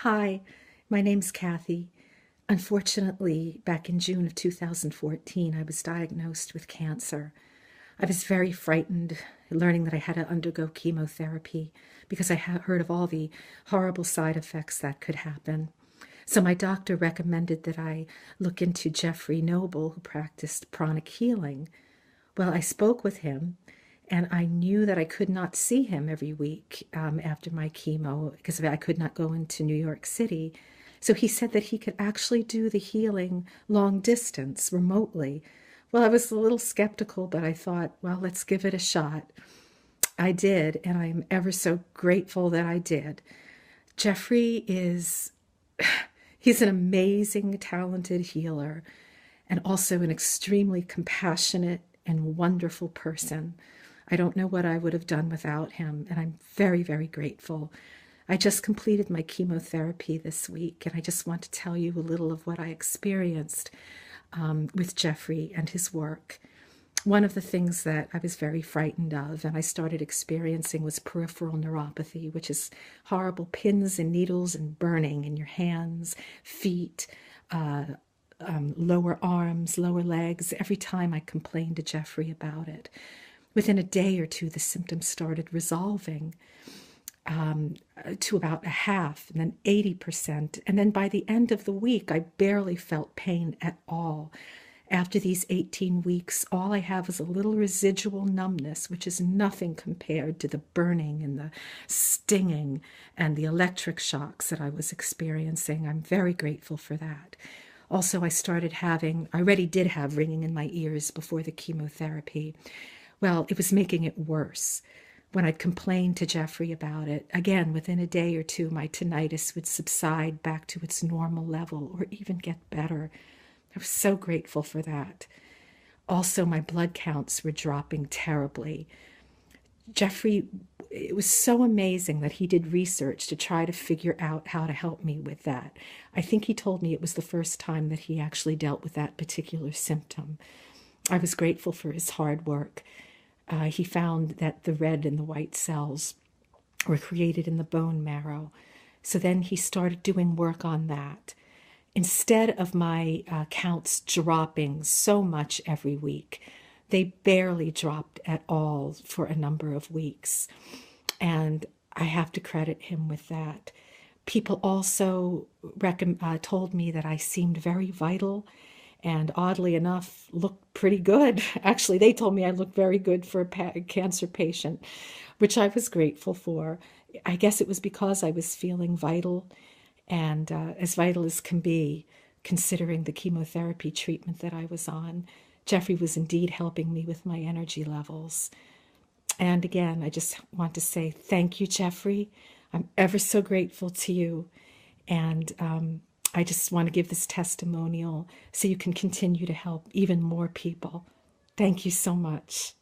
Hi, my name's Kathy. Unfortunately, back in June of 2014, I was diagnosed with cancer. I was very frightened learning that I had to undergo chemotherapy because I had heard of all the horrible side effects that could happen. So my doctor recommended that I look into Jeffrey Noble, who practiced pranic healing. Well, I spoke with him, and I knew that I could not see him every week after my chemo because I could not go into New York City. So he said that he could actually do the healing long distance remotely. Well, I was a little skeptical, but I thought, well, let's give it a shot. I did, and I am ever so grateful that I did. Jeffrey is, he's an amazing, talented healer and also an extremely compassionate and wonderful person. I don't know what I would have done without him, and I'm very, very grateful. I just completed my chemotherapy this week, and I just want to tell you a little of what I experienced with Jeffrey and his work. One of the things that I was very frightened of and I started experiencing was peripheral neuropathy, which is horrible pins and needles and burning in your hands, feet, lower arms, lower legs, every time I complained to Jeffrey about it. Within a day or two, the symptoms started resolving to about a half and then 80%. And then by the end of the week, I barely felt pain at all. After these 18 weeks, all I have is a little residual numbness, which is nothing compared to the burning and the stinging and the electric shocks that I was experiencing. I'm very grateful for that. Also, I already did have ringing in my ears before the chemotherapy. Well, it was making it worse. When I'd complain to Jeffrey about it, again, within a day or two, my tinnitus would subside back to its normal level or even get better. I was so grateful for that. Also, my blood counts were dropping terribly. Jeffrey, it was so amazing that he did research to try to figure out how to help me with that. I think he told me it was the first time that he actually dealt with that particular symptom. I was grateful for his hard work. He found that the red and the white cells were created in the bone marrow. So then he started doing work on that. Instead of my counts dropping so much every week, they barely dropped at all for a number of weeks. And I have to credit him with that. People also told me that I seemed very vital and oddly enough looked pretty good. Actually, they told me I looked very good for a cancer patient, which I was grateful for. I guess it was because I was feeling vital and as vital as can be, considering the chemotherapy treatment that I was on. Jeffrey was indeed helping me with my energy levels. And again, I just want to say thank you, Jeffrey. I'm ever so grateful to you. And I just want to give this testimonial so you can continue to help even more people. Thank you so much.